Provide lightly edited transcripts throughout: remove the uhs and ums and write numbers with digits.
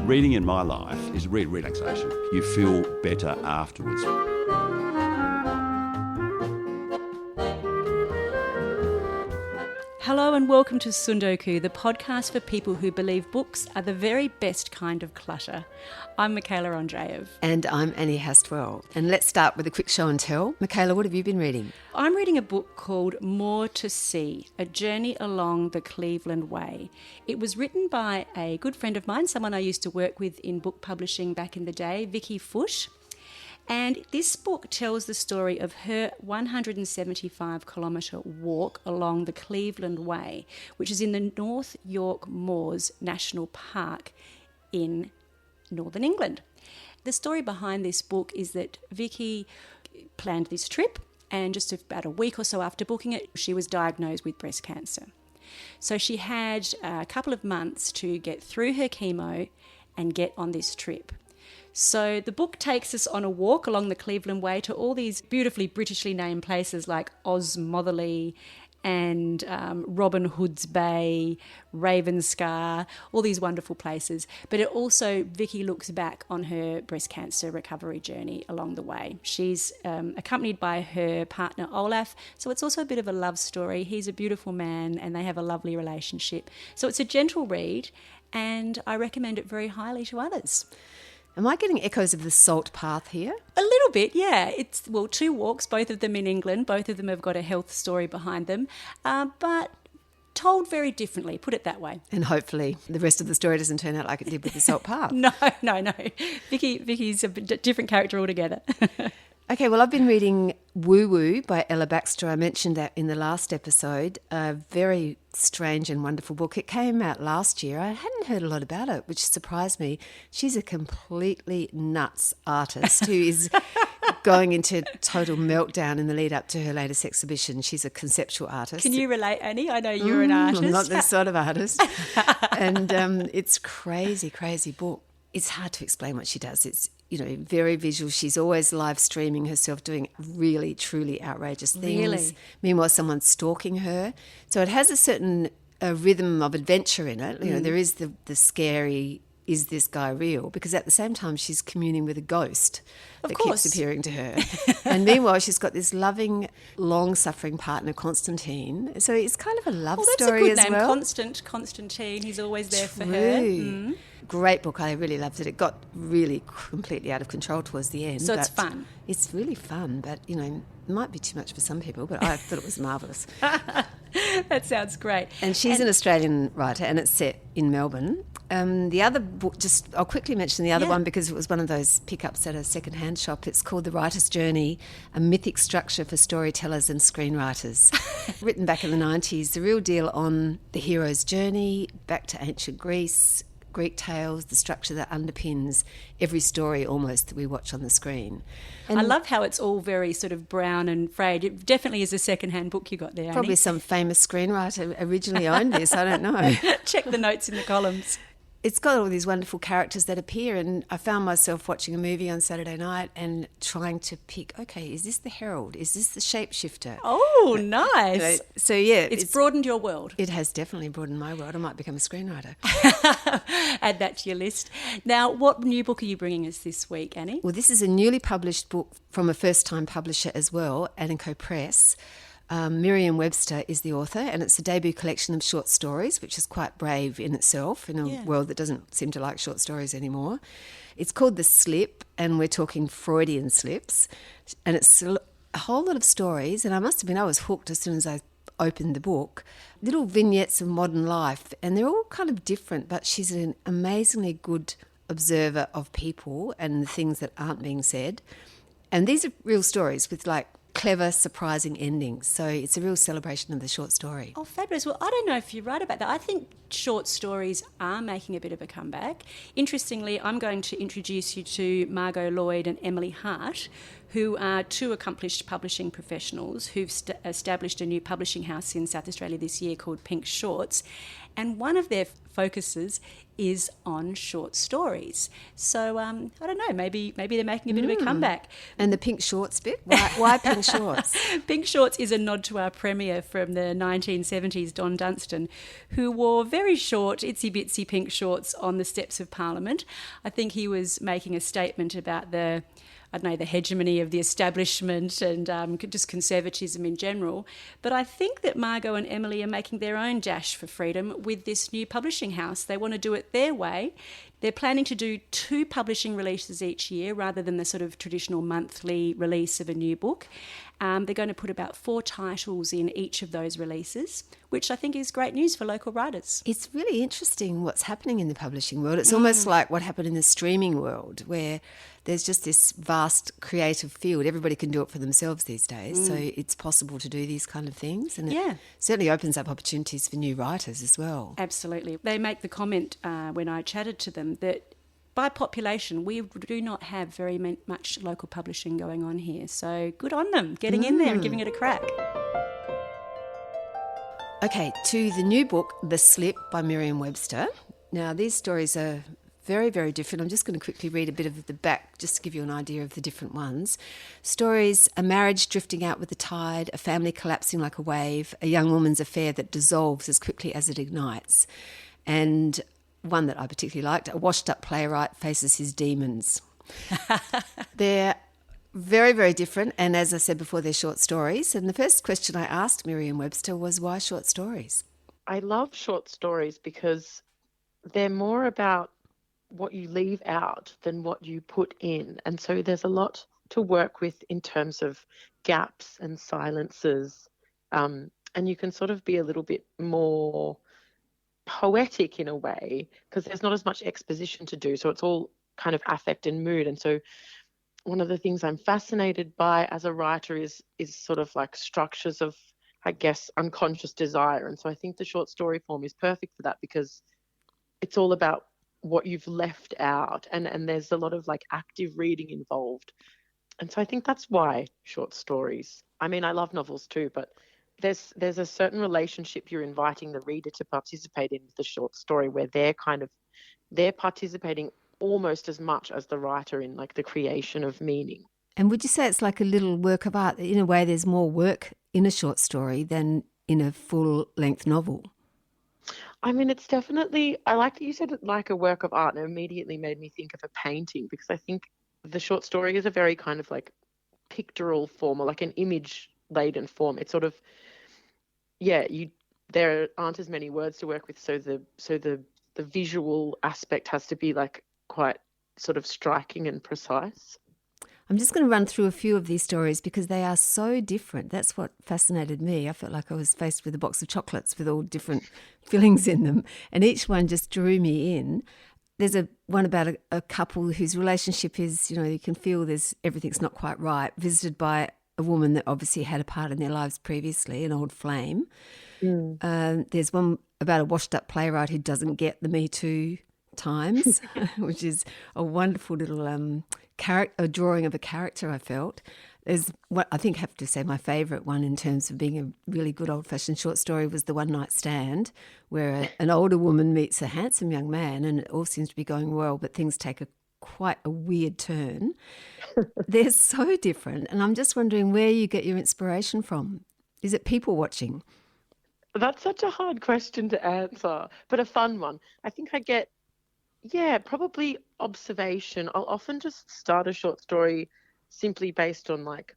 reading in my life is relaxation. You feel better afterwards. Hello and welcome to Sundoku, the podcast for people who believe books are the very best kind of clutter. I'm Michaela Andreev. And I'm Annie Hastwell. And let's start with a quick show and tell. Michaela, what have you been reading? I'm reading a book called More to See, A Journey Along the Cleveland Way. It was written by a good friend of mine, someone I used to work with in book publishing back in the day, Vicky Foote. And this book tells the story of her 175-kilometre walk along the Cleveland Way, which is in the North York Moors National Park in northern England. The story behind this book is that Vicky planned this trip, and just about a week or so after booking it, she was diagnosed with breast cancer. So she had a couple of months to get through her chemo and get on this trip. So the book takes us on a walk along the Cleveland Way to all these beautifully Britishly named places like Osmotherley and Robin Hood's Bay, Ravenscar, all these wonderful places. But it also, Vicky looks back on her breast cancer recovery journey along the way. She's accompanied by her partner Olaf, so it's also a bit of a love story. He's a beautiful man and they have a lovely relationship. So it's a gentle read and I recommend it very highly to others. Am I getting echoes of the Salt Path here? A little bit, yeah. It's, well, two walks, both of them in England. Both of them have got a health story behind them, but told very differently, put it that way. And hopefully the rest of the story doesn't turn out like it did with the Salt Path. No. Vicky's a different character altogether. Okay, well, I've been reading Woo Woo by Ella Baxter. I mentioned that in the last episode. A very strange and wonderful book. It came out last year. I hadn't heard a lot about it, which surprised me. She's a completely nuts artist who is going into total meltdown in the lead up to her latest exhibition. She's a conceptual artist. Can you relate, Annie? I know you're an artist. I'm not this sort of artist. And it's crazy book. It's hard to explain what she does. It's, very visual. She's always live streaming herself doing really, truly outrageous things. Really? Meanwhile, someone's stalking her. So it has a certain rhythm of adventure in it. There is the scary, is this guy real? Because at the same time, she's communing with a ghost that keeps appearing to her. And meanwhile, she's got this loving, long-suffering partner, Constantine. So it's kind of a love story as well. That's a good name, Constantine. He's always there for her. Mm. Great book. I really loved it. It got really completely out of control towards the end. So it's fun. It's really fun, but, it might be too much for some people, but I thought it was marvellous. That sounds great. And she's an Australian writer, and it's set in Melbourne. The other book, I'll quickly mention the other one because it was one of those pickups at a second-hand shop. It's called The Writer's Journey, a mythic structure for storytellers and screenwriters. Written back in the 90s, the real deal on the hero's journey back to ancient Greece, Greek tales, the structure that underpins every story almost that we watch on the screen. And I love how it's all very sort of brown and frayed. It definitely is a second-hand book you got there, Annie. Probably some famous screenwriter originally owned this, I don't know. Check the notes in the columns. It's got all these wonderful characters that appear, and I found myself watching a movie on Saturday night and trying to pick, okay, is this the Herald? Is this the Shapeshifter? Oh, nice. So, yeah. It's broadened your world. It has definitely broadened my world. I might become a screenwriter. Add that to your list. Now, what new book are you bringing us this week, Annie? Well, this is a newly published book from a first-time publisher as well, Anico Press. Miriam Webster is the author, and it's a debut collection of short stories, which is quite brave in itself in a world that doesn't seem to like short stories anymore. It's called The Slip, and we're talking Freudian slips, and it's a whole lot of stories, and I was hooked as soon as I opened the book. Little vignettes of modern life, and they're all kind of different, but she's an amazingly good observer of people and the things that aren't being said. And these are real stories with clever, surprising endings. So it's a real celebration of the short story. Oh, fabulous. Well, I don't know if you're right about that. I think short stories are making a bit of a comeback. Interestingly, I'm going to introduce you to Margot, Lloyd and Emily Hart, who are two accomplished publishing professionals who've established a new publishing house in South Australia this year called Pink Shorts. And one of their focuses is on short stories. So, I don't know, maybe they're making a bit of a comeback. And the pink shorts bit? Why pink shorts? Pink Shorts is a nod to our premier from the 1970s, Don Dunstan, who wore very very short, itsy-bitsy pink shorts on the steps of Parliament. I think he was making a statement about the hegemony of the establishment and just conservatism in general. But I think that Margot and Emily are making their own dash for freedom with this new publishing house. They want to do it their way. They're planning to do 2 publishing releases each year rather than the sort of traditional monthly release of a new book. They're going to put about 4 titles in each of those releases, which I think is great news for local writers. It's really interesting what's happening in the publishing world. It's almost like what happened in the streaming world, where there's just this vast creative field. Everybody can do it for themselves these days, so it's possible to do these kind of things. And it certainly opens up opportunities for new writers as well. Absolutely. They make the comment when I chatted to them that by population, we do not have very much local publishing going on here. So good on them, getting in there and giving it a crack. Okay, to the new book, The Slip by Miriam Webster. Now, these stories are very, very different. I'm just going to quickly read a bit of the back just to give you an idea of the different ones. Stories: a marriage drifting out with the tide, a family collapsing like a wave, a young woman's affair that dissolves as quickly as it ignites. And one that I particularly liked, a washed-up playwright faces his demons. They're very, very different, and as I said before, they're short stories. And the first question I asked Miriam Webster was, why short stories? I love short stories because they're more about what you leave out than what you put in. And so there's a lot to work with in terms of gaps and silences. And you can sort of be a little bit more poetic in a way because there's not as much exposition to do. So it's all kind of affect and mood. And so one of the things I'm fascinated by as a writer is sort of like structures of, I guess, unconscious desire. And so I think the short story form is perfect for that because it's all about what you've left out, and there's a lot of like active reading involved. And so I think that's why short stories. I mean, I love novels too, but there's a certain relationship you're inviting the reader to participate in with the short story where they're participating almost as much as the writer in like the creation of meaning. And would you say it's like a little work of art? In a way, there's more work in a short story than in a full-length novel. I mean, it's definitely, I like that you said it like a work of art, and it immediately made me think of a painting because I think the short story is a very kind of like pictorial form or like an image-laden form. It's sort of, there aren't as many words to work with, so the visual aspect has to be like quite sort of striking and precise. I'm just going to run through a few of these stories because they are so different. That's what fascinated me. I felt like I was faced with a box of chocolates with all different fillings in them, and each one just drew me in. There's one about a couple whose relationship is, you can feel everything's not quite right, visited by a woman that obviously had a part in their lives previously, an old flame. There's one about a washed-up playwright who doesn't get the Me Too times, which is a wonderful little a drawing of a character, I felt. There's what I think I have to say my favourite one in terms of being a really good old-fashioned short story was The One Night Stand, where an older woman meets a handsome young man and it all seems to be going well, but things take quite a weird turn. They're so different, and I'm just wondering where you get your inspiration from. Is it people watching? That's such a hard question to answer, but a fun one. I think I get probably observation. I'll often just start a short story simply based on like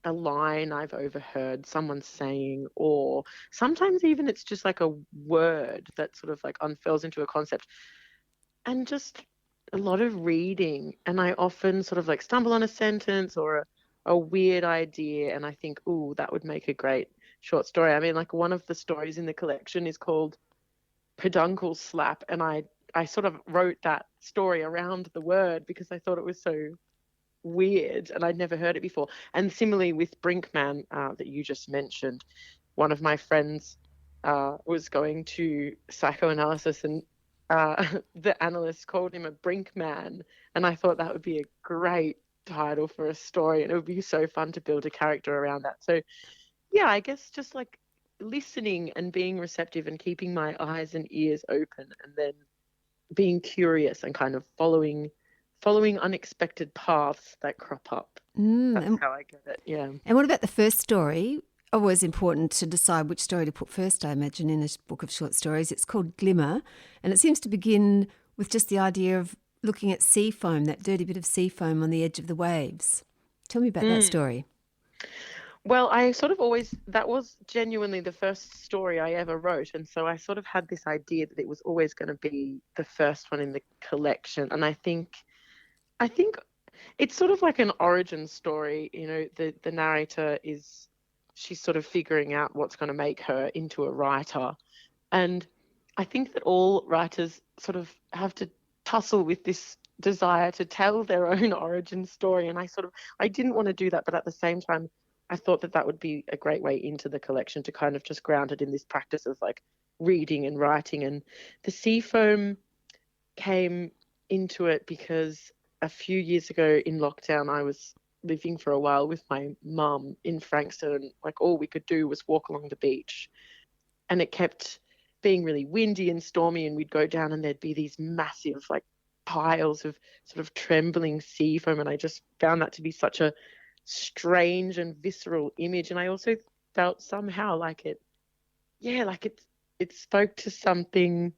a line I've overheard someone saying, or sometimes even it's just like a word that sort of like unfurls into a concept, and just a lot of reading. And I often sort of like stumble on a sentence or a weird idea, and I think, ooh, that would make a great short story. I mean, like one of the stories in the collection is called Peduncle Slap, and I sort of wrote that story around the word because I thought it was so weird and I'd never heard it before. And similarly with Brinkman that you just mentioned, one of my friends was going to psychoanalysis and the analyst called him a Brinkman, and I thought that would be a great title for a story and it would be so fun to build a character around that. So yeah, I guess just like listening and being receptive and keeping my eyes and ears open, and then being curious and kind of following unexpected paths that crop up. That's how I get it, yeah. And what about the first story? always important to decide which story to put first, I imagine, in a book of short stories. It's called Glimmer, and it seems to begin with just the idea of looking at sea foam, that dirty bit of sea foam on the edge of the waves. Tell me about that story. Well, I sort of always, that was genuinely the first story I ever wrote. And so I sort of had this idea that it was always going to be the first one in the collection. And I think it's sort of like an origin story. You know, the narrator she's sort of figuring out what's going to make her into a writer. And I think that all writers sort of have to tussle with this desire to tell their own origin story. And I didn't want to do that, but at the same time, I thought that would be a great way into the collection to kind of just ground it in this practice of like reading and writing. And the sea foam came into it because a few years ago in lockdown, I was living for a while with my mum in Frankston, and like all we could do was walk along the beach, and it kept being really windy and stormy, and we'd go down and there'd be these massive like piles of sort of trembling sea foam, and I just found that to be such a strange and visceral image. And I also felt somehow like it spoke to something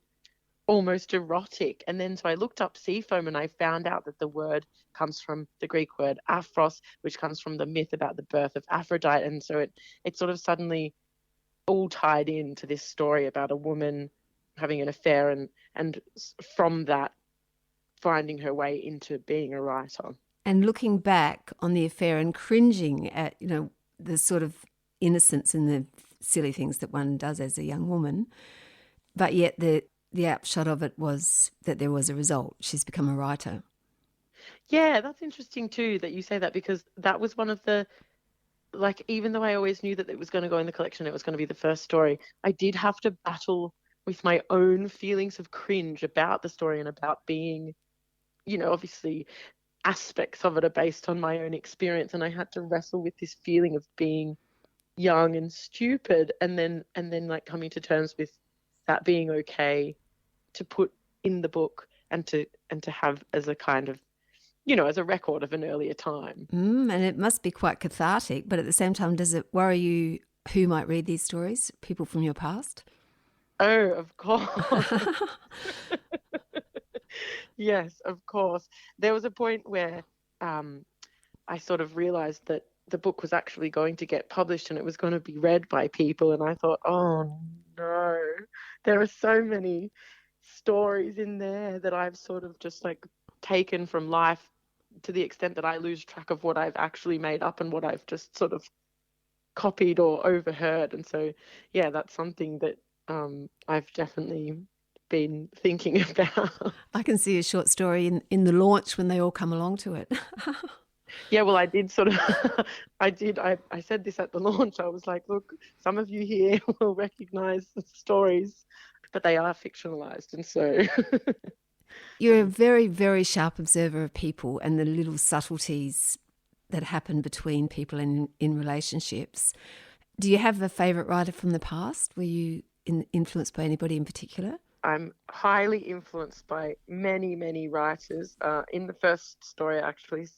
almost erotic. And then so I looked up sea foam, and I found out that the word comes from the Greek word aphros, which comes from the myth about the birth of Aphrodite. And so it sort of suddenly all tied into this story about a woman having an affair and from that finding her way into being a writer. And looking back on the affair and cringing at, you know, the sort of innocence and the silly things that one does as a young woman. But yet the upshot of it was that there was a result. She's become a writer. Yeah, that's interesting too that you say that, because that was one of the, like, even though I always knew that it was going to go in the collection, it was going to be the first story, I did have to battle with my own feelings of cringe about the story and about being, you know, obviously aspects of it are based on my own experience, and I had to wrestle with this feeling of being young and stupid, and then like coming to terms with that being okay to put in the book and to have as a kind of, you know, as a record of an earlier time. And it must be quite cathartic, but at the same time, does it worry you who might read these stories? People from your past? Oh, of course. Yes, of course. There was a point where I sort of realized that the book was actually going to get published and it was going to be read by people. And I thought, oh no, there are so many stories in there that I've sort of just like taken from life, to the extent that I lose track of what I've actually made up and what I've just sort of copied or overheard. And so, yeah, that's something that I've definitely been thinking about. I can see a short story in the launch when they all come along to it. Yeah, well, I did sort of, I said this at the launch. I was like, look, some of you here will recognise the stories, but they are fictionalised. And so... You're a very, very sharp observer of people and the little subtleties that happen between people in relationships. Do you have a favourite writer from the past? Were you influenced by anybody in particular? I'm highly influenced by many, many writers. In the first story, I actually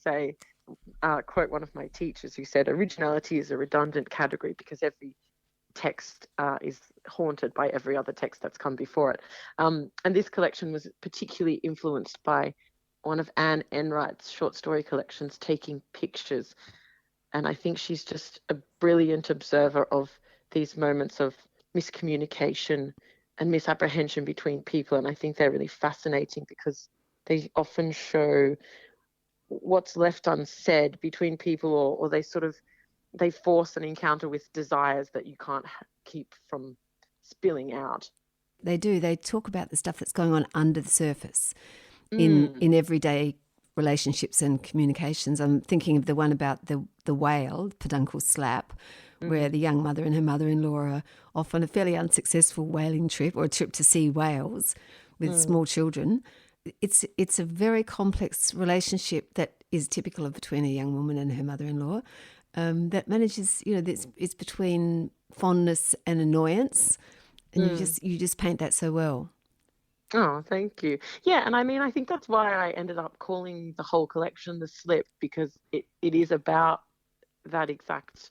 quote one of my teachers who said, originality is a redundant category because every text is haunted by every other text that's come before it. And this collection was particularly influenced by one of Anne Enright's short story collections, Taking Pictures. And I think she's just a brilliant observer of these moments of miscommunication and misapprehension between people. And I think they're really fascinating because they often show what's left unsaid between people, or they force an encounter with desires that you can't keep from spilling out. They do. They talk about the stuff that's going on under the surface in everyday relationships and communications. I'm thinking of the one about the whale, peduncle slap, where the young mother and her mother-in-law are off on a fairly unsuccessful whaling trip, or a trip to see whales with small children. It's a very complex relationship that is typical of between a young woman and her mother-in-law. That manages, you know, it's between fondness and annoyance, and you just paint that so well. Oh, thank you. Yeah, and I mean, I think that's why I ended up calling the whole collection The Slip, because it is about that exact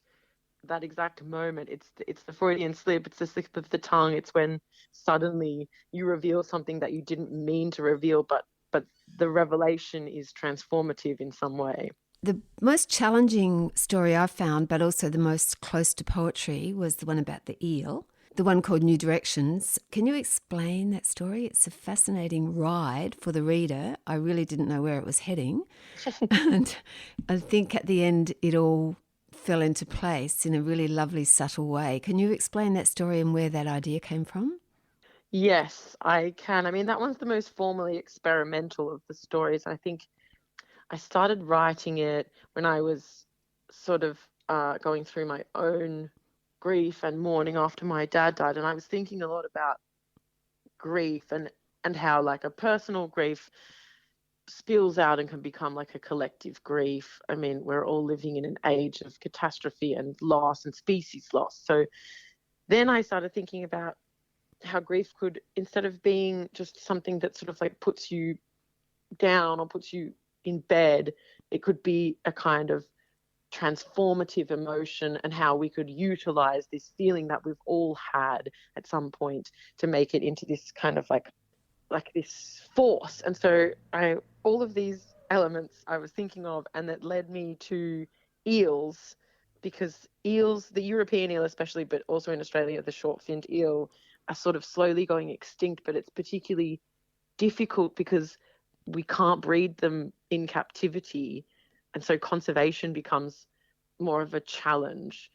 that exact moment. It's the Freudian slip. It's the slip of the tongue. It's when suddenly you reveal something that you didn't mean to reveal, but the revelation is transformative in some way. The most challenging story I found, but also the most close to poetry, was the one about the eel, the one called New Directions. Can you explain that story? It's a fascinating ride for the reader. I really didn't know where it was heading. And I think at the end it all fell into place in a really lovely, subtle way. Can you explain that story and where that idea came from? Yes, I can. I mean, that one's the most formally experimental of the stories. I think I started writing it when I was sort of going through my own grief and mourning after my dad died. And I was thinking a lot about grief and how like a personal grief spills out and can become like a collective grief. I mean, we're all living in an age of catastrophe and loss and species loss. So then I started thinking about how grief could, instead of being just something that sort of like puts you down or puts you in bed, it could be a kind of transformative emotion, and how we could utilize this feeling that we've all had at some point to make it into this kind of like this force. And so all of these elements I was thinking of, and that led me to eels, because eels, the European eel especially, but also in Australia, the short-finned eel, are sort of slowly going extinct. But it's particularly difficult because we can't breed them in captivity, and so conservation becomes more of a challenge.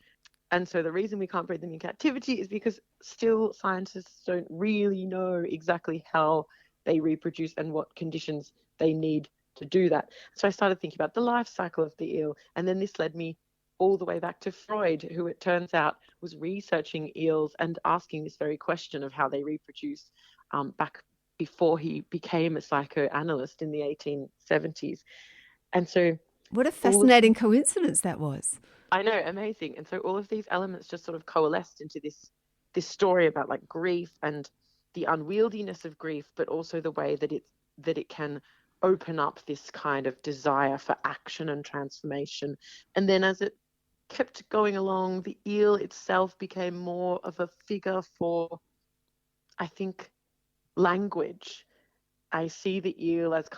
And so the reason we can't breed them in captivity is because still scientists don't really know exactly how they reproduce and what conditions they need to do that. So I started thinking about the life cycle of the eel, and then this led me all the way back to Freud, who it turns out was researching eels and asking this very question of how they reproduce back before he became a psychoanalyst in the 1870s. And so what a fascinating coincidence that was. I know, amazing. And so all of these elements just sort of coalesced into this story about like grief and the unwieldiness of grief, but also the way that it can open up this kind of desire for action and transformation. And then as it kept going along, the eel itself became more of a figure for, I think, language. I see the eel as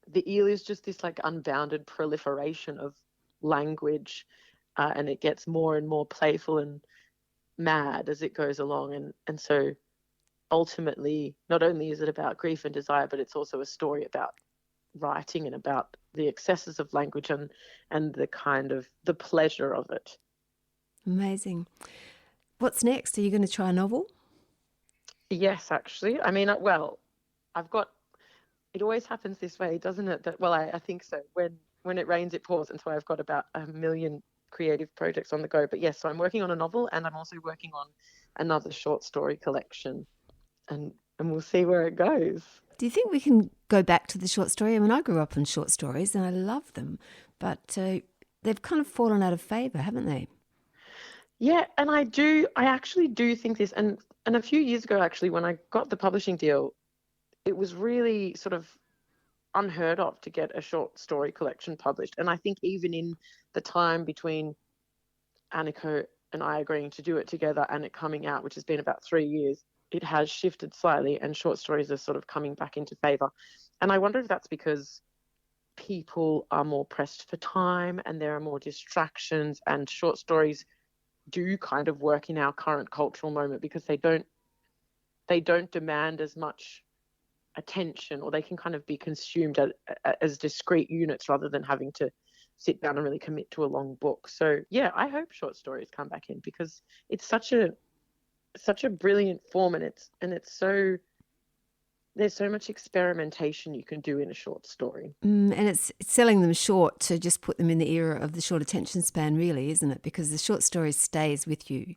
the eel is just this like unbounded proliferation of language, and it gets more and more playful and mad as it goes along. And so ultimately, not only is it about grief and desire, but it's also a story about writing and about the excesses of language and the kind of the pleasure of it. Amazing. What's next? Are you going to try a novel? Yes, actually. I mean, well, it always happens this way, doesn't it? I think so. When it rains, it pours. And so I've got about 1 million creative projects on the go. But yes, so I'm working on a novel, and I'm also working on another short story collection. And we'll see where it goes. Do you think we can go back to the short story? I mean, I grew up on short stories and I love them, but they've kind of fallen out of favour, haven't they? Yeah, and I actually do think this. And a few years ago, actually, when I got the publishing deal, it was really sort of unheard of to get a short story collection published. And I think even in the time between Anniko and I agreeing to do it together and it coming out, which has been about 3 years, it has shifted slightly, and short stories are sort of coming back into favour. And I wonder if that's because people are more pressed for time and there are more distractions, and short stories do kind of work in our current cultural moment because they don't demand as much attention, or they can kind of be consumed as discrete units rather than having to sit down and really commit to a long book. So yeah, I hope short stories come back in because it's such a brilliant form, and it's so, there's so much experimentation you can do in a short story. And it's selling them short to just put them in the era of the short attention span, really, isn't it? Because the short story stays with you.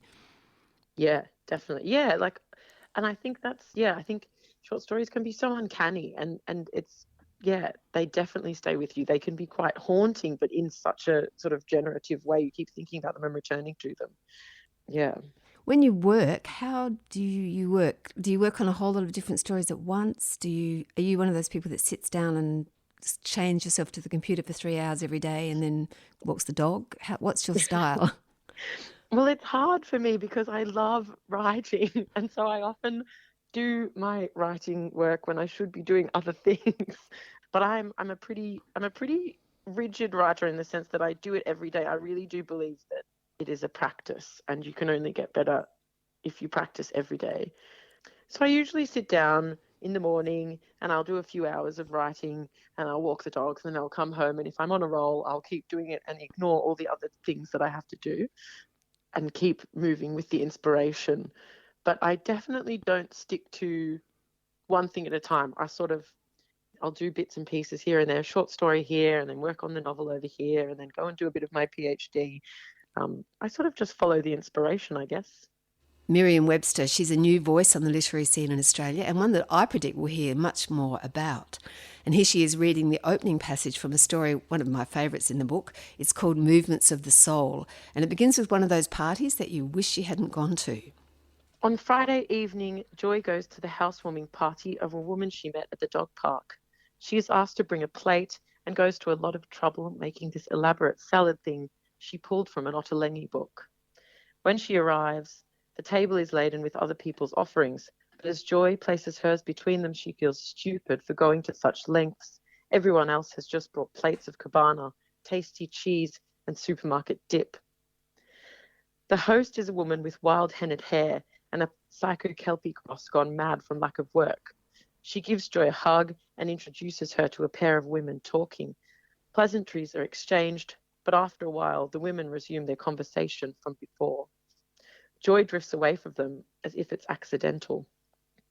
Yeah, definitely. Yeah, and I think I think short stories can be so uncanny, and it's, yeah, they definitely stay with you. They can be quite haunting, but in such a sort of generative way. You keep thinking about them and returning to them. Yeah. When you work, how do you work? Do you work on a whole lot of different stories at once? Are you one of those people that sits down and chains yourself to the computer for 3 hours every day and then walks the dog? What's your style? Well, it's hard for me because I love writing, and so I often do my writing work when I should be doing other things. But I'm a pretty rigid writer in the sense that I do it every day. I really do believe that it is a practice, and you can only get better if you practice every day. So I usually sit down in the morning and I'll do a few hours of writing and I'll walk the dogs and I'll come home, and if I'm on a roll, I'll keep doing it and ignore all the other things that I have to do and keep moving with the inspiration. But I definitely don't stick to one thing at a time. I'll do bits and pieces here and there, short story here, and then work on the novel over here, and then go and do a bit of my PhD. I sort of just follow the inspiration, I guess. Miriam Webster, she's a new voice on the literary scene in Australia, and one that I predict we'll hear much more about. And here she is reading the opening passage from a story, one of my favourites in the book. It's called Movements of the Soul, and it begins with one of those parties that you wish you hadn't gone to. On Friday evening, Joy goes to the housewarming party of a woman she met at the dog park. She is asked to bring a plate and goes to a lot of trouble making this elaborate salad thing she pulled from an Ottolenghi book. When she arrives, the table is laden with other people's offerings, but as Joy places hers between them, she feels stupid for going to such lengths. Everyone else has just brought plates of cabana, tasty cheese, and supermarket dip. The host is a woman with wild hennaed hair and a psycho-kelpie cross gone mad from lack of work. She gives Joy a hug and introduces her to a pair of women talking. Pleasantries are exchanged, but after a while, the women resume their conversation from before. Joy drifts away from them as if it's accidental.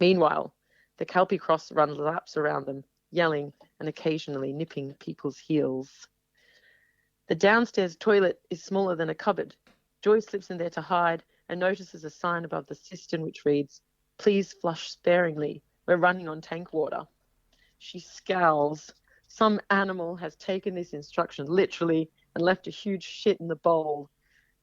Meanwhile, the Kelpie cross runs laps around them, yelling and occasionally nipping people's heels. The downstairs toilet is smaller than a cupboard. Joy slips in there to hide and notices a sign above the cistern which reads, "Please flush sparingly. We're running on tank water." She scowls. Some animal has taken this instruction literally and left a huge shit in the bowl.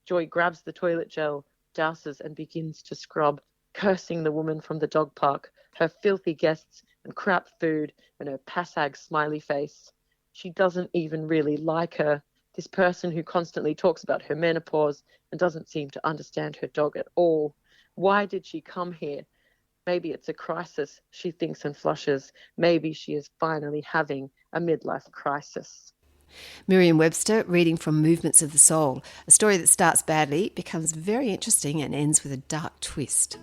Joy grabs the toilet gel, douses and begins to scrub, cursing the woman from the dog park, her filthy guests and crap food, and her passag smiley face. She doesn't even really like her, this person who constantly talks about her menopause and doesn't seem to understand her dog at all. Why did she come here? Maybe it's a crisis, she thinks and flushes. Maybe she is finally having a midlife crisis. Miriam Webster reading from Movements of the Soul, a story that starts badly, becomes very interesting and ends with a dark twist.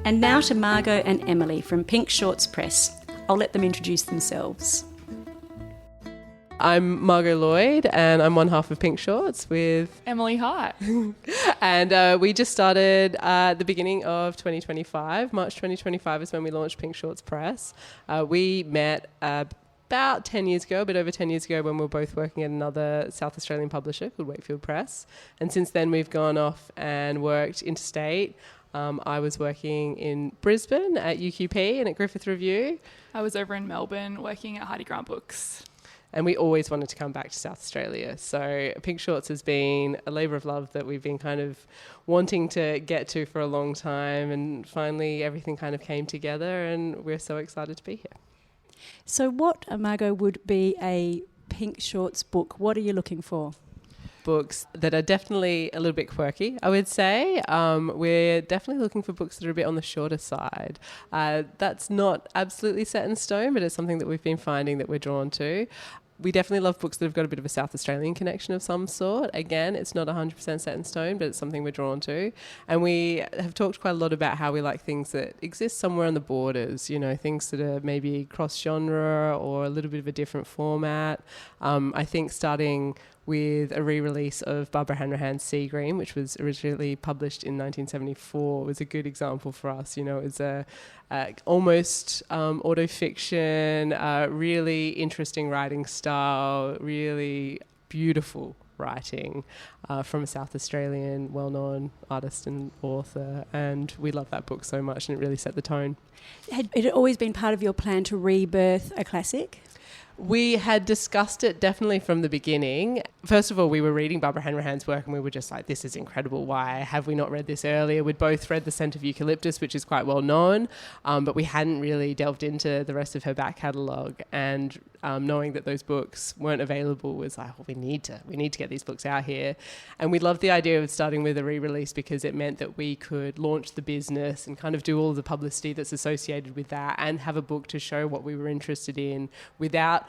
And now to Margot and Emily from Pink Shorts Press. I'll let them introduce themselves. I'm Margot Lloyd, and I'm one half of Pink Shorts with Emily Hart. And we just started at the beginning of 2025. March 2025 is when we launched Pink Shorts Press. We met about 10 years ago, a bit over 10 years ago, when we were both working at another South Australian publisher called Wakefield Press. And since then, we've gone off and worked interstate. I was working in Brisbane at UQP and at Griffith Review. I was over in Melbourne working at Hardy Grant Books. And we always wanted to come back to South Australia. So Pink Shorts has been a labour of love that we've been kind of wanting to get to for a long time. And finally, everything kind of came together and we're so excited to be here. So what, Margot, would be a Pink Shorts book? What are you looking for? Books that are definitely a little bit quirky, I would say. We're definitely looking for books that are a bit on the shorter side. That's not absolutely set in stone, but it's something that we've been finding that we're drawn to. We definitely love books that have got a bit of a South Australian connection of some sort. Again, it's not 100% set in stone, but it's something we're drawn to. And we have talked quite a lot about how we like things that exist somewhere on the borders, you know, things that are maybe cross-genre or a little bit of a different format. I think starting with a re-release of Barbara Hanrahan's Sea Green, which was originally published in 1974, was a good example for us. You know, it was a almost autofiction, really interesting writing style, really beautiful writing from a South Australian well-known artist and author, and we love that book so much, and it really set the tone. Had it always been part of your plan to rebirth a classic? We had discussed it definitely from the beginning. First of all, we were reading Barbara Hanrahan's work and we were just like, this is incredible. Why have we not read this earlier? We'd both read The Scent of Eucalyptus, which is quite well known, but we hadn't really delved into the rest of her back catalogue. And knowing that those books weren't available was like, well, we need to get these books out here. And we loved the idea of starting with a re-release because it meant that we could launch the business and kind of do all the publicity that's associated with that and have a book to show what we were interested in without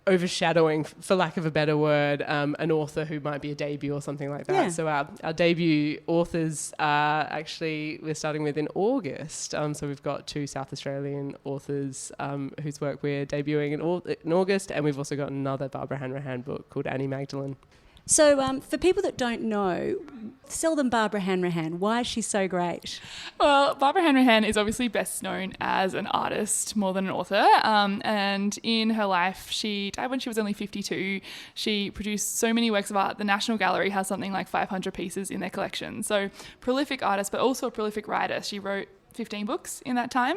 overshadowing, for lack of a better word, an author who might be a debut or something like that. Yeah. So our debut authors actually we're starting with in August. So we've got 2 South Australian authors whose work we're debuting in August, and we've also got another Barbara Hanrahan book called Annie Magdalene. So for people that don't know, sell them Barbara Hanrahan. Why is she so great? Well, Barbara Hanrahan is obviously best known as an artist more than an author. And in her life, she died when she was only 52. She produced so many works of art. The National Gallery has something like 500 pieces in their collection. So prolific artist, but also a prolific writer. She wrote 15 books in that time.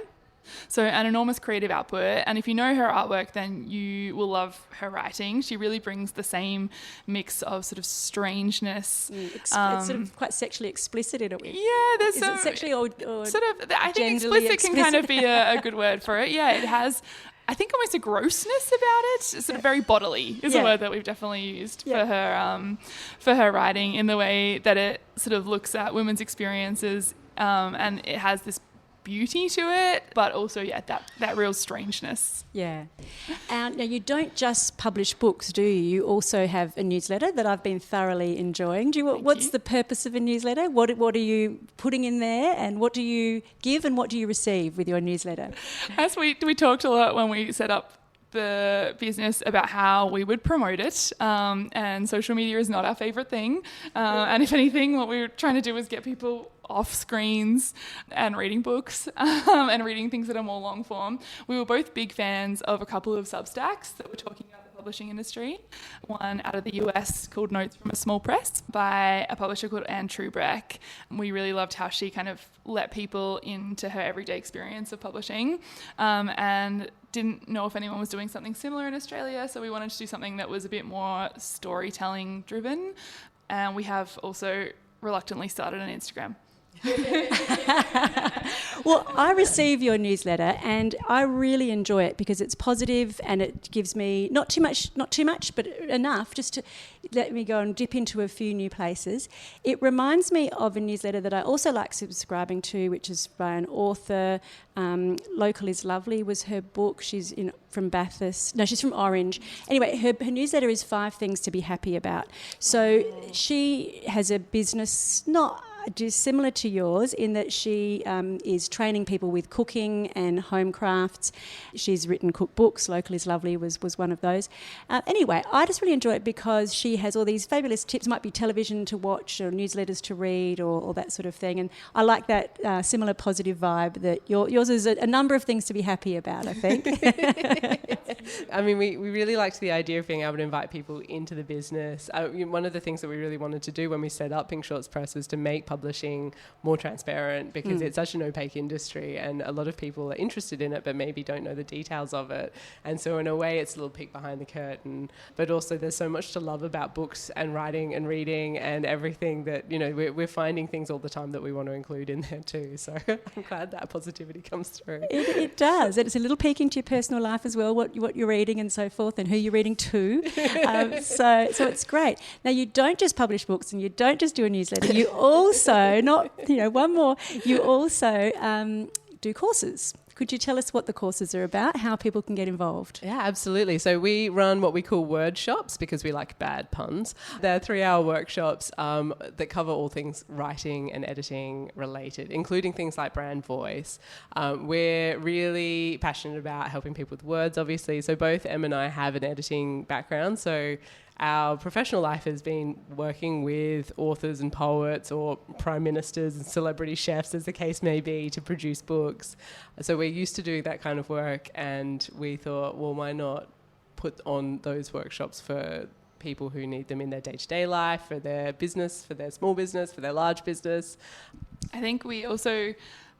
So an enormous creative output, and if you know her artwork, then you will love her writing. She really brings the same mix of sort of strangeness. It's sort of quite sexually explicit in a way. Yeah, there's Is it sexually or sort of. I think explicit can kind of be a good word for it. Yeah, it has. I think almost a grossness about it. It's sort of very bodily is a word that we've definitely used for her writing, in the way that it sort of looks at women's experiences, and it has this beauty to it, but also that real strangeness. Yeah. Now you don't just publish books, do you? You also have a newsletter that I've been thoroughly enjoying. What's the purpose of a newsletter? What are you putting in there, and what do you give and what do you receive with your newsletter? As we talked a lot when we set up the business about how we would promote it, and social media is not our favourite thing, and if anything, what we were trying to do was get people off screens and reading books and reading things that are more long form. We were both big fans of a couple of Substacks that were talking about the publishing industry. One out of the US called Notes from a Small Press by a publisher called Anne Truebreck. We really loved how she kind of let people into her everyday experience of publishing, and didn't know if anyone was doing something similar in Australia, so we wanted to do something that was a bit more storytelling driven. And we have also reluctantly started an Instagram. Well, I receive your newsletter and I really enjoy it because it's positive and it gives me not too much, but enough just to let me go and dip into a few new places. It reminds me of a newsletter that I also like subscribing to, which is by an author. Local is Lovely was her book. She's from Bathurst. No, she's from Orange. Anyway, her newsletter is 5 things to be happy about. So she has a business not similar to yours in that she is training people with cooking and home crafts. She's written cookbooks. Local is Lovely was one of those. Anyway, I just really enjoy it because she has all these fabulous tips. Might be television to watch or newsletters to read or that sort of thing. And I like that similar positive vibe that yours is a number of things to be happy about, I think. I mean, we really liked the idea of being able to invite people into the business. One of the things that we really wanted to do when we set up Pink Shorts Press was to make publishing more transparent because it's such an opaque industry and a lot of people are interested in it but maybe don't know the details of it. And so in a way it's a little peek behind the curtain, but also there's so much to love about books and writing and reading and everything that, we're finding things all the time that we want to include in there too. So I'm glad that positivity comes through. It does. It's a little peek into your personal life as well, what you're reading and so forth and who you're reading to. So it's great. Now you don't just publish books and you don't just do a newsletter, you also one more. You also do courses. Could you tell us what the courses are about, how people can get involved? Yeah, absolutely. So we run what we call word shops because we like bad puns. They're 3-hour workshops that cover all things writing and editing related, including things like brand voice. We're really passionate about helping people with words, obviously. So both Em and I have an editing background. So our professional life has been working with authors and poets or prime ministers and celebrity chefs, as the case may be, to produce books. So we're used to doing that kind of work, and we thought, well, why not put on those workshops for people who need them in their day-to-day life, for their business, for their small business, for their large business. I think we also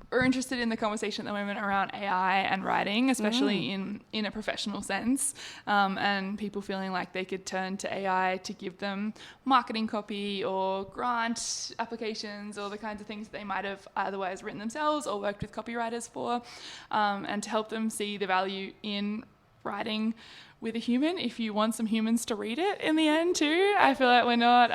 we're interested in the conversation at the moment around AI and writing, especially in a professional sense, and people feeling like they could turn to AI to give them marketing copy or grant applications or the kinds of things they might have otherwise written themselves or worked with copywriters for, and to help them see the value in writing with a human if you want some humans to read it in the end too. I feel like we're not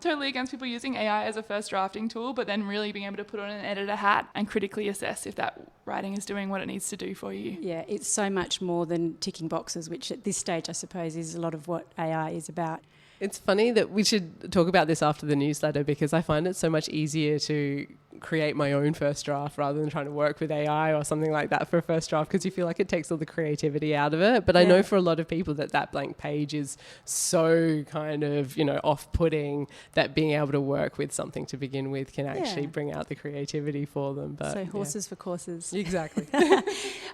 totally against people using AI as a first drafting tool, but then really being able to put on an editor hat and critically assess if that writing is doing what it needs to do for you. Yeah, it's so much more than ticking boxes, which at this stage I suppose is a lot of what AI is about. It's funny that we should talk about this after the newsletter, because I find it so much easier to create my own first draft rather than trying to work with AI or something like that for a first draft, because you feel like it takes all the creativity out of it. But I know for a lot of people that blank page is so kind of, off-putting, that being able to work with something to begin with can actually bring out the creativity for them. But so horses for courses. Exactly.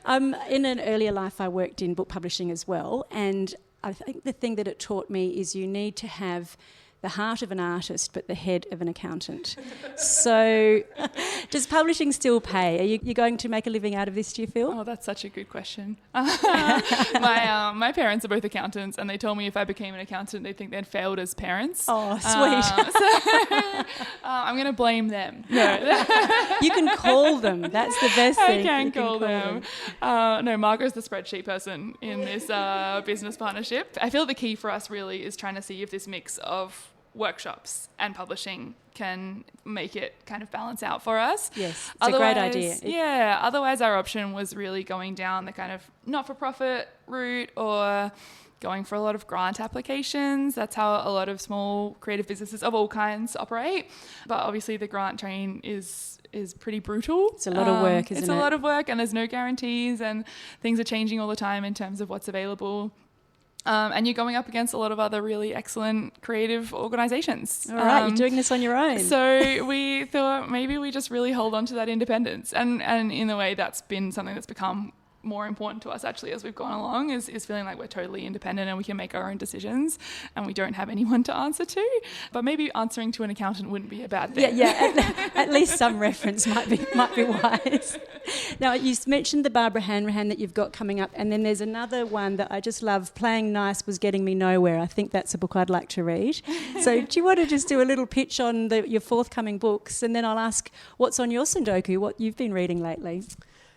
In an earlier life I worked in book publishing as well, and I think the thing that it taught me is you need to have the heart of an artist but the head of an accountant. So does publishing still pay? Are you going to make a living out of this, do you feel? Oh, that's such a good question. My parents are both accountants, and they told me if I became an accountant, they'd think they'd failed as parents. Oh, sweet. So I'm going to blame them. No. You can call them. That's the best thing. I can call them. No, Margot's the spreadsheet person in this business partnership. I feel the key for us really is trying to see if this mix of workshops and publishing can make it kind of balance out for us. Yes, it's a great idea. Otherwise our option was really going down the kind of not-for-profit route or going for a lot of grant applications. That's how a lot of small creative businesses of all kinds operate. But obviously the grant train is pretty brutal. It's a lot of work, isn't it? It's a lot of work, and there's no guarantees, and things are changing all the time in terms of what's available. And you're going up against a lot of other really excellent creative organisations. All right, you're doing this on your own. So we thought maybe we just really hold on to that independence. And in a way, that's been something that's become more important to us actually as we've gone along, is feeling like we're totally independent and we can make our own decisions and we don't have anyone to answer to. But maybe answering to an accountant wouldn't be a bad thing. Yeah. At least some reference might be wise. Now, you mentioned the Barbara Hanrahan that you've got coming up, and then there's another one that I just love, Playing Nice Was Getting Me Nowhere. I think that's a book I'd like to read. So do you want to just do a little pitch on your forthcoming books, and then I'll ask what's on your Sundoku, what you've been reading lately?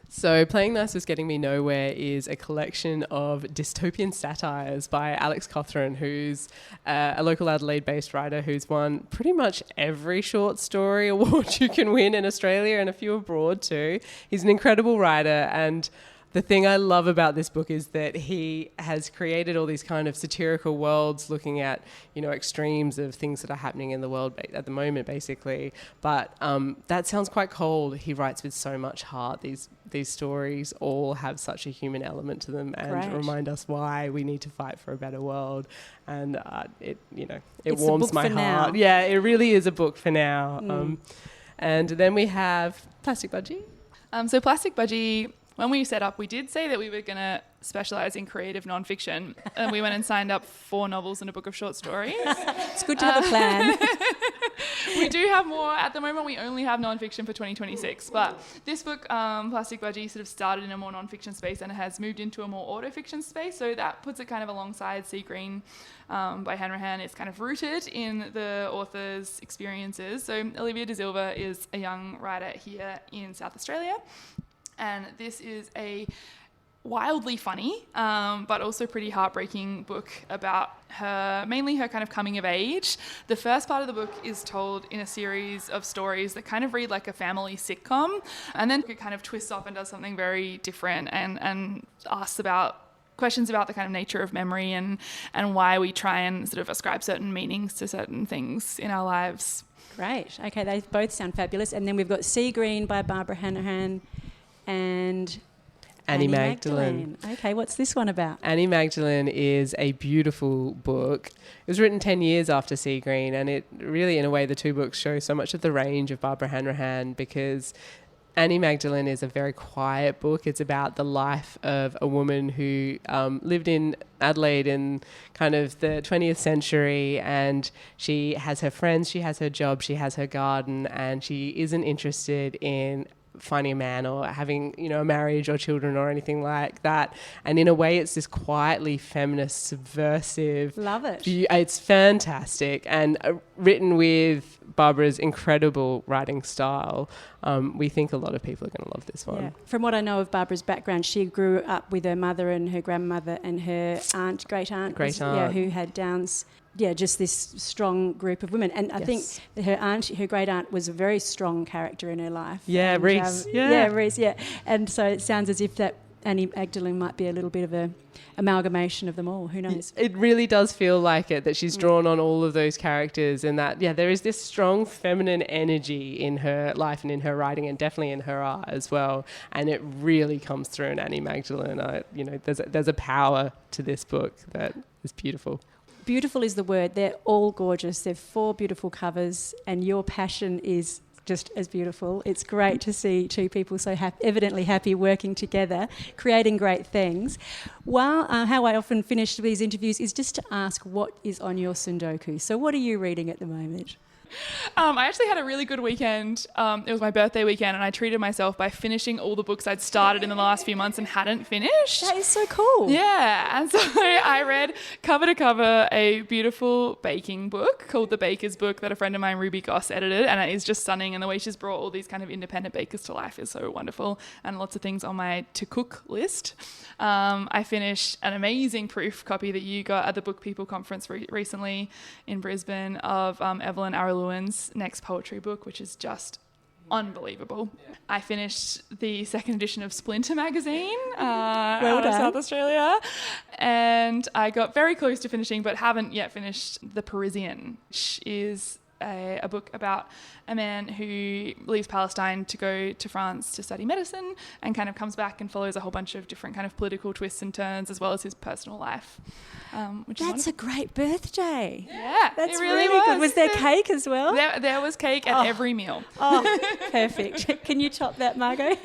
So Playing Nice Was Getting Me Nowhere is a collection of dystopian satires by Alex Cothren, who's a local Adelaide-based writer who's won pretty much every short story award you can win in Australia and a few abroad too. He's an incredible writer, and the thing I love about this book is that he has created all these kind of satirical worlds looking at, extremes of things that are happening in the world at the moment, basically. But that sounds quite cold. He writes with so much heart. These stories all have such a human element to them and remind us why we need to fight for a better world. And it warms my heart. Now. Yeah, it really is a book for now. And then we have Plastic Budgie. So Plastic Budgie, when we set up, we did say that we were going to specialise in creative nonfiction, and we went and signed up 4 novels and a book of short stories. It's good to have a plan. We do have more. At the moment, we only have nonfiction for 2026, but this book, Plastic Budgie, sort of started in a more nonfiction space and has moved into a more autofiction space, so that puts it kind of alongside Sea Green by Hanrahan. It's kind of rooted in the author's experiences. So Olivia de Silva is a young writer here in South Australia, and this is a wildly funny, but also pretty heartbreaking book about mainly her kind of coming of age. The first part of the book is told in a series of stories that kind of read like a family sitcom, and then it kind of twists off and does something very different and asks about questions about the kind of nature of memory and why we try and sort of ascribe certain meanings to certain things in our lives. Great. Okay, they both sound fabulous. And then we've got Sea Green by Barbara Hanrahan and Annie Magdalene. Okay, what's this one about? Annie Magdalene is a beautiful book. It was written 10 years after Sea Green, and it really, in a way, the two books show so much of the range of Barbara Hanrahan, because Annie Magdalene is a very quiet book. It's about the life of a woman who lived in Adelaide in kind of the 20th century, and she has her friends, she has her job, she has her garden, and she isn't interested in finding a man or having, a marriage or children or anything like that. And in a way, it's this quietly feminist, subversive. Love it. It's fantastic. And written with Barbara's incredible writing style. We think a lot of people are going to love this one. Yeah. From what I know of Barbara's background, she grew up with her mother and her grandmother and her great aunt, who had Downs. Yeah, just this strong group of women. And I think her great aunt was a very strong character in her life. Yeah, and, Reese. Reese, yeah. And so it sounds as if that Annie Magdalene might be a little bit of a amalgamation of them all. Who knows? It really does feel like it, that she's drawn on all of those characters, and that, there is this strong feminine energy in her life and in her writing, and definitely in her art as well. And it really comes through in Annie Magdalene. There's a power to this book that is beautiful. Beautiful is the word. They're all gorgeous. They're 4 beautiful covers, and your passion is just as beautiful. It's great to see 2 people so evidently happy working together, creating great things. How I often finish these interviews is just to ask what is on your Sundoku. So what are you reading at the moment? I actually had a really good weekend. It was my birthday weekend, and I treated myself by finishing all the books I'd started in the last few months and hadn't finished. That is so cool. Yeah, and so I read cover to cover a beautiful baking book called The Baker's Book that a friend of mine, Ruby Goss, edited, and it is just stunning, and the way she's brought all these kind of independent bakers to life is so wonderful, and lots of things on my to-cook list. I finished an amazing proof copy that you got at the Book People conference recently in Brisbane of Evelyn Aralewin's next poetry book, which is just unbelievable. I finished the 2nd edition of Splinter magazine out of South Australia, and I got very close to finishing but haven't yet finished The Parisian, which is a book about a man who leaves Palestine to go to France to study medicine and kind of comes back and follows a whole bunch of different kind of political twists and turns as well as his personal life. That's a great birthday. Yeah, that's it really good. Was there cake as well? There was cake at every meal. Oh, perfect. Can you top that, Margot?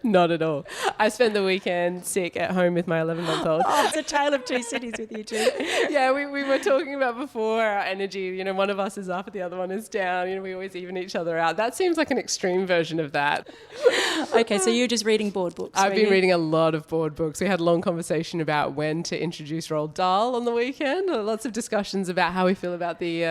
Not at all. I spent the weekend sick at home with my 11-month-old. Oh, it's a tale of 2 cities with you two. Yeah, we were talking about before our energy. One of us is up, the other one is down. We always even each other out. That seems like an extreme version of that. Okay, so you're just reading board books. I've been reading a lot of board books. We had a long conversation about when to introduce Roald Dahl on the weekend. Lots of discussions about how we feel about the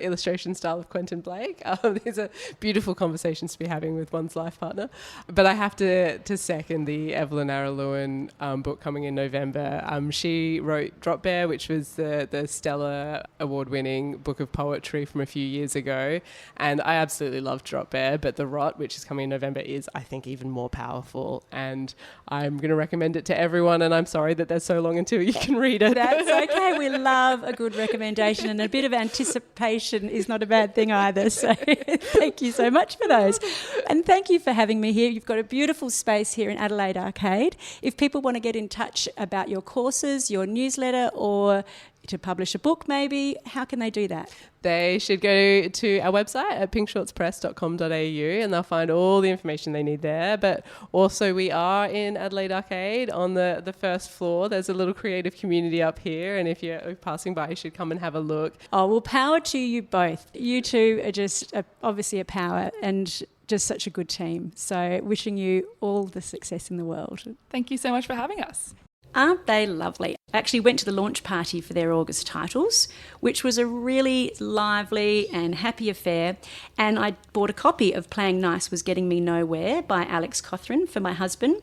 illustration style of Quentin Blake. These are beautiful conversations to be having with one's life partner. But I have to second the Evelyn Aralewin book coming in November. She wrote Drop Bear, which was the Stella award-winning book of poetry from a few years ago, and I absolutely loved Drop Bear, but The Rot, which is coming in November, is, I think, even more powerful, and I'm going to recommend it to everyone, and I'm sorry that there's so long until you can read it. That's okay. We love a good recommendation, and a bit of anticipation is not a bad thing either, so thank you so much for those. And thank you for having me here. You've got a beautiful space here in Adelaide Arcade. If people want to get in touch about your courses, your newsletter, or to publish a book maybe, how can they do that? They should go to our website at pinkshortspress.com.au and they'll find all the information they need there. But also we are in Adelaide Arcade on the first floor. There's a little creative community up here, and if you're passing by, you should come and have a look. Oh, well, power to you both. You two are just obviously a power and just such a good team. So wishing you all the success in the world. Thank you so much for having us. Aren't they lovely? I actually went to the launch party for their August titles, which was a really lively and happy affair. And I bought a copy of Playing Nice Was Getting Me Nowhere by Alex Cothren for my husband.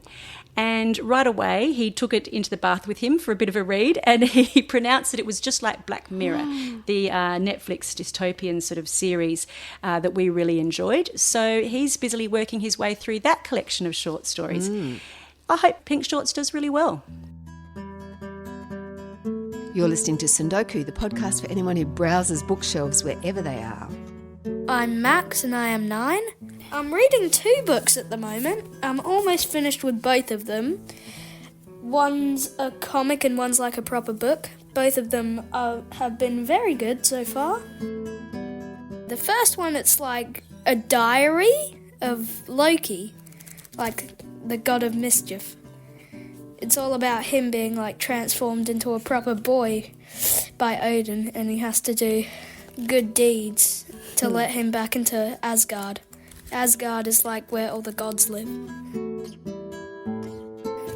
And right away, he took it into the bath with him for a bit of a read, and he pronounced that it was just like Black Mirror, the Netflix dystopian sort of series that we really enjoyed. So he's busily working his way through that collection of short stories. I hope Pink Shorts does really well. You're listening to Sundoku, the podcast for anyone who browses bookshelves wherever they are. I'm Max and I am 9. I'm reading 2 books at the moment. I'm almost finished with both of them. One's a comic and one's like a proper book. Both of them have been very good so far. The first one, it's like a diary of Loki, like the god of mischief. It's all about him being like transformed into a proper boy by Odin, and he has to do good deeds to let him back into Asgard. Asgard is like where all the gods live.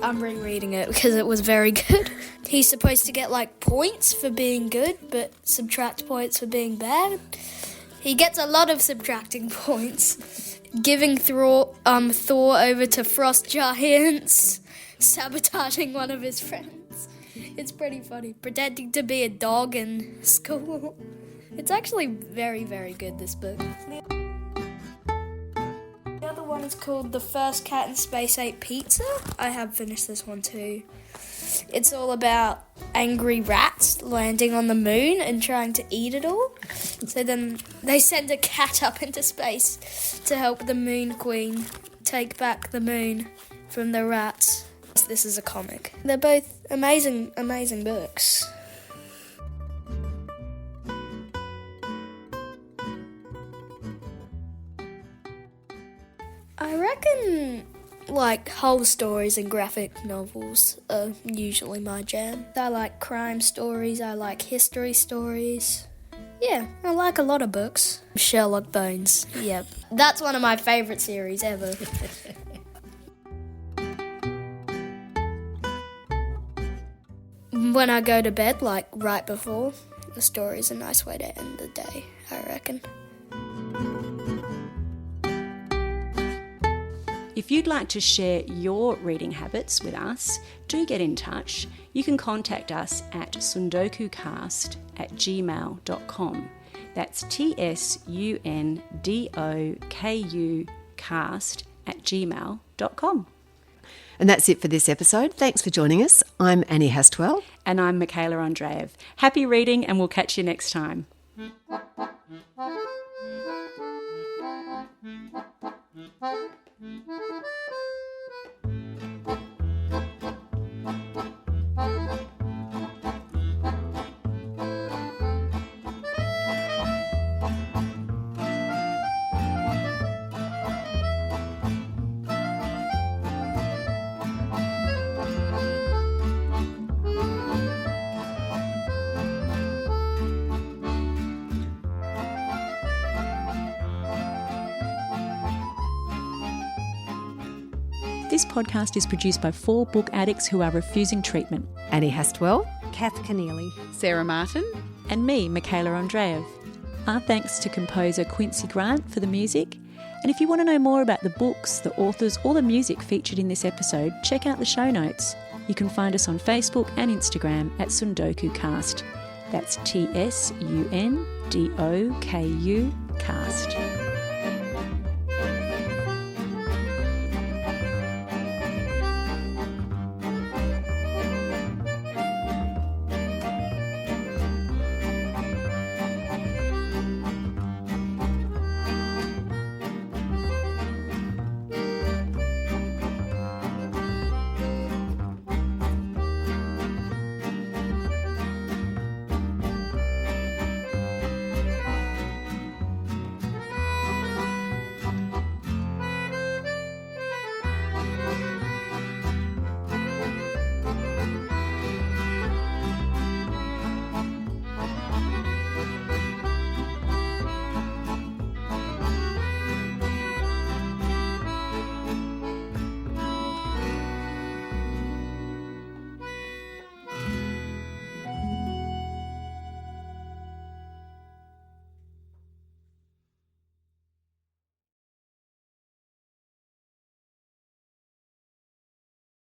I'm rereading it because it was very good. He's supposed to get like points for being good, but subtract points for being bad. He gets a lot of subtracting points. Giving Thor over to frost giants, sabotaging one of his friends. It's pretty funny. Pretending to be a dog in school. It's actually very, very good, this book. The other one is called The First Cat in Space Ate Pizza. I have finished this one too. It's all about angry rats landing on the moon and trying to eat it all. So then they send a cat up into space to help the Moon Queen take back the moon from the rats. This is a comic. They're both amazing, amazing books. I reckon like whole stories and graphic novels are usually my jam. I like crime stories, I like history stories. Yeah, I like a lot of books. Sherlock Bones, yep. That's one of my favourite series ever. When I go to bed, like right before, the story's a nice way to end the day, I reckon. If you'd like to share your reading habits with us, do get in touch. You can contact us at sundokucast@gmail.com. That's TSUNDOKUcast@gmail.com. And that's it for this episode. Thanks for joining us. I'm Annie Hastwell. And I'm Michaela Andreev. Happy reading, and we'll catch you next time. This podcast is produced by 4 book addicts who are refusing treatment. Annie Hastwell. Kath Keneally. Sarah Martin. And me, Michaela Andreev. Our thanks to composer Quincy Grant for the music. And if you want to know more about the books, the authors, or the music featured in this episode, check out the show notes. You can find us on Facebook and Instagram at sundokucast. That's TSUNDOKU cast.